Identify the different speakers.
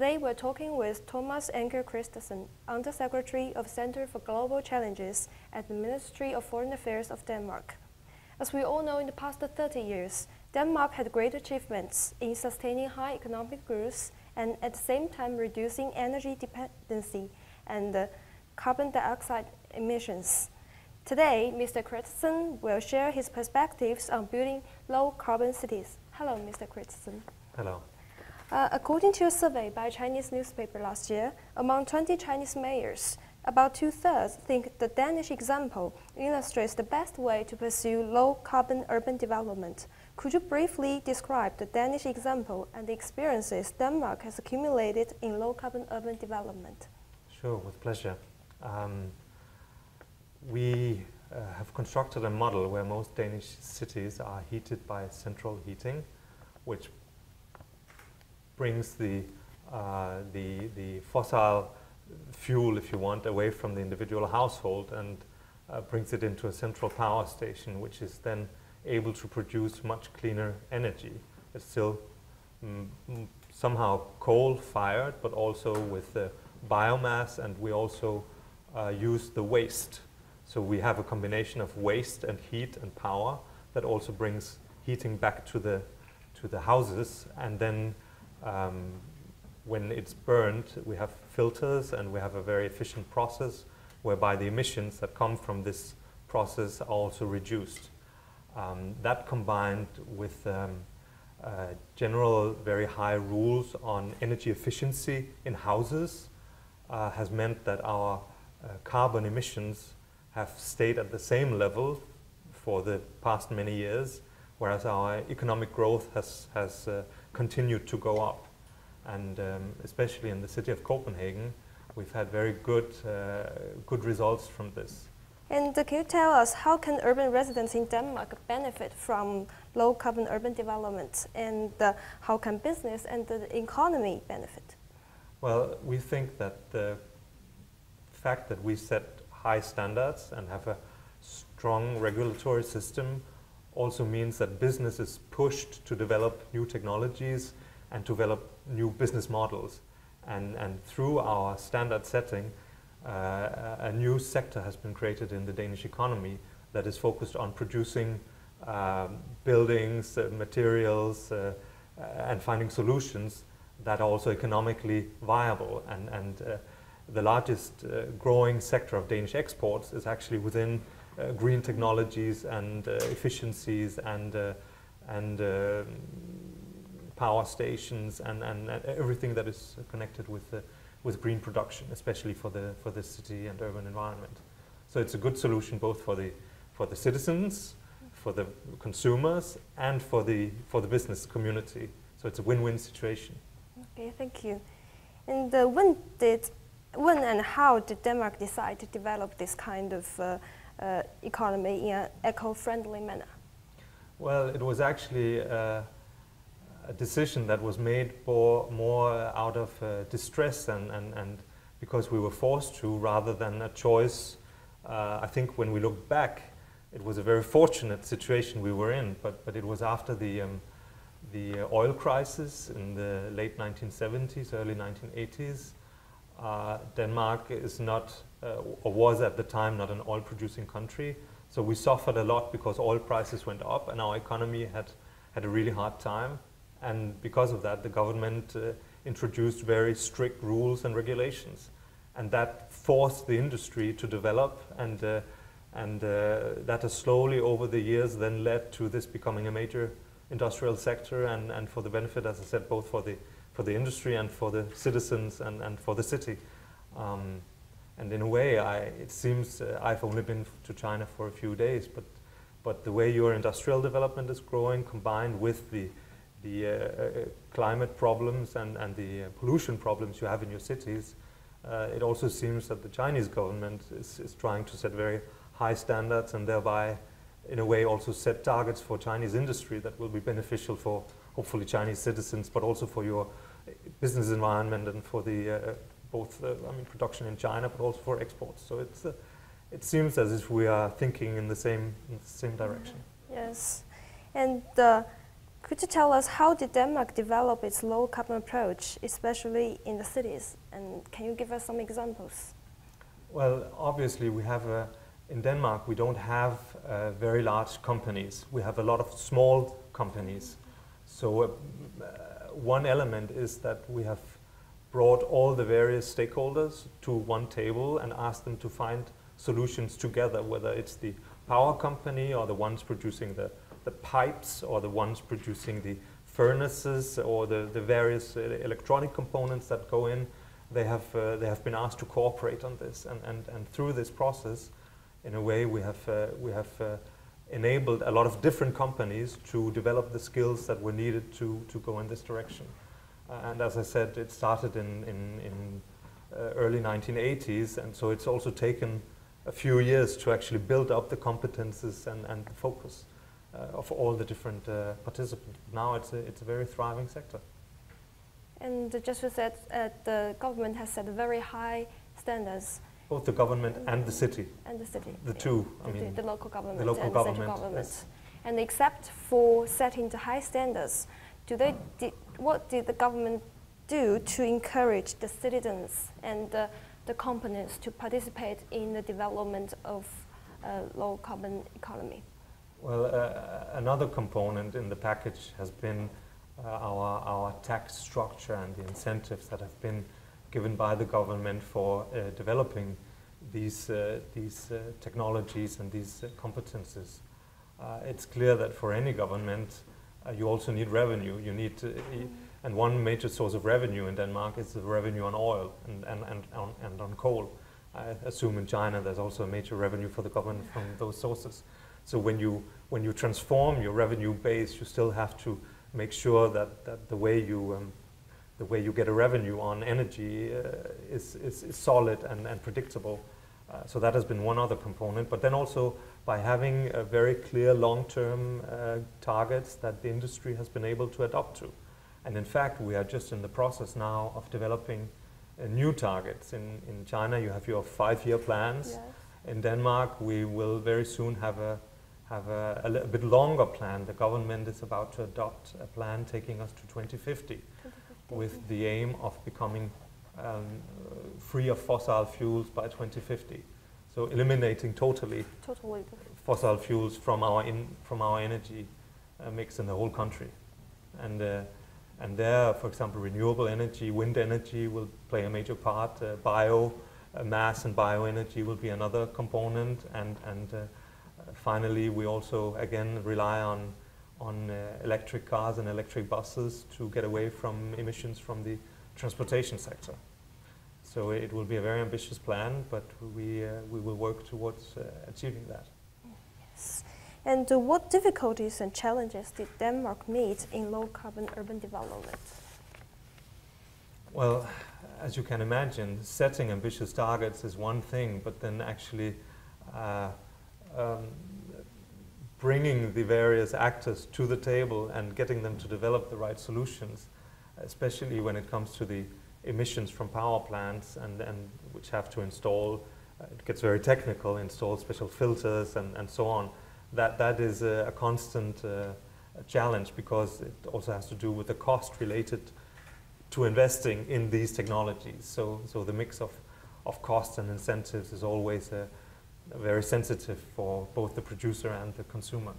Speaker 1: Today we're talking with Tomas Anker Christensen, Undersecretary of Center for Global Challenges at the Ministry of Foreign Affairs of Denmark. As we all know, in the past 30 years, Denmark had great achievements in sustaining high economic growth and at the same time reducing energy dependency and carbon dioxide emissions. Today, Mr. Christensen will share his perspectives on building low-carbon cities. Hello, Mr. Christensen.
Speaker 2: Hello.
Speaker 1: According to a survey by a Chinese newspaper last year, among 20 Chinese mayors, about 2/3 think the Danish example illustrates the best way to pursue low-carbon urban development. Could you briefly describe the Danish example and the experiences Denmark has accumulated in low-carbon urban development?
Speaker 2: Sure, with pleasure. We have constructed a model where most Danish cities are heated by central heating, which brings the fossil fuel, if you want, away from the individual household and brings it into a central power station, which is then able to produce much cleaner energy. It's still somehow coal-fired, but also with biomass, and we also use the waste. So we have a combination of waste and heat and power that also brings heating back to the houses, and then when it's burned, we have filters and we have a very efficient process whereby the emissions that come from this process are also reduced. That combined with general very high rules on energy efficiency in houses has meant that our carbon emissions have stayed at the same level for the past many years, whereas our economic growth has continued to go up. And especially in the city of Copenhagen, we've had very good results from this.
Speaker 1: And can you tell us how can urban residents in Denmark benefit from low-carbon urban development, and how can business and the economy benefit?
Speaker 2: Well, we think that the fact that we set high standards and have a strong regulatory system also means that business is pushed to develop new technologies and to develop new business models. And through our standard setting, a new sector has been created in the Danish economy that is focused on producing buildings, materials, and finding solutions that are also economically viable. And the largest growing sector of Danish exports is actually within green technologies and efficiencies and power stations and everything that is connected with green production, especially for the city and urban environment. So it's a good solution both for the citizens, for the consumers, and for the business community. So it's a win-win situation.
Speaker 1: Okay, thank you. And when and how did Denmark decide to develop this kind of economy in an eco-friendly manner? Well,
Speaker 2: it was actually a decision that was made more out of distress and because we were forced to, rather than a choice. I think when we look back, it was a very fortunate situation we were in, but it was after the oil crisis in the late 1970s, early 1980s. Denmark is not, or was at the time, not an oil-producing country. So we suffered a lot because oil prices went up and our economy had a really hard time. And because of that, the government introduced very strict rules and regulations. And that forced the industry to develop, and that has slowly over the years then led to this becoming a major industrial sector, and for the benefit, as I said, both for the industry and for the citizens and for the city. And in a way, it seems I've only been to China for a few days, but the way your industrial development is growing, combined with the climate problems and the pollution problems you have in your cities, it also seems that the Chinese government is trying to set very high standards and thereby, in a way, also set targets for Chinese industry that will be beneficial for, hopefully, Chinese citizens, but also for your business environment and for the production in China, but also for exports. So it seems as if we are thinking in the same direction.
Speaker 1: Yes, and Could you tell us how did Denmark develop its low-carbon approach, especially in the cities? And can you give us some examples?
Speaker 2: Well, obviously we have in Denmark we don't have very large companies. We have a lot of small companies. So one element is that we have brought all the various stakeholders to one table and asked them to find solutions together, whether it's the power company or the ones producing the pipes or the ones producing the furnaces or the various electronic components that go in. They have been asked to cooperate on this, and through this process, in a way, we have enabled a lot of different companies to develop the skills that were needed to go in this direction. And as I said, it started in early 1980s, and so it's also taken a few years to actually build up the competences and the focus of all the different participants. Now it's a very thriving sector.
Speaker 1: And just as said, the government has set very high standards.
Speaker 2: Both the government and the city.
Speaker 1: And the city.
Speaker 2: The two.
Speaker 1: The local government
Speaker 2: the local
Speaker 1: and
Speaker 2: government,
Speaker 1: central government.
Speaker 2: yes.
Speaker 1: And except for setting the high standards, what did the government do to encourage the citizens and the companies to participate in the development of low carbon economy?
Speaker 2: Well, another component in the package has been our tax structure and the incentives that have been given by the government for developing these technologies and these competences. It's clear that for any government, you also need revenue. You need to, and one major source of revenue in Denmark is the revenue on oil and on coal. I assume in China there's also a major revenue for the government from those sources. So when you transform your revenue base, you still have to make sure that the way you get a revenue on energy is solid and predictable. So that has been one other component. But then also by having a very clear long-term targets that the industry has been able to adopt to. And in fact, we are just in the process now of developing new targets. In China, you have your 5-year plans.
Speaker 1: Yes.
Speaker 2: In Denmark, we will very soon have a little bit longer plan. The government is about to adopt a plan taking us to 2050. With the aim of becoming free of fossil fuels by 2050. So eliminating totally fossil fuels from our energy mix in the whole country. And there, for example, renewable energy, wind energy will play a major part. Mass and bioenergy will be another component. And finally, we also again rely on electric cars and electric buses to get away from emissions from the transportation sector. So it will be a very ambitious plan, but we will work towards achieving that.
Speaker 1: Yes. And what difficulties and challenges did Denmark meet in low-carbon urban development?
Speaker 2: Well, as you can imagine, setting ambitious targets is one thing, but then actually bringing the various actors to the table and getting them to develop the right solutions, especially when it comes to the emissions from power plants and which have to install, it gets very technical, install special filters and so on. That is a constant challenge because it also has to do with the cost related to investing in these technologies. So the mix of costs and incentives is always very sensitive for both the producer and the consumer.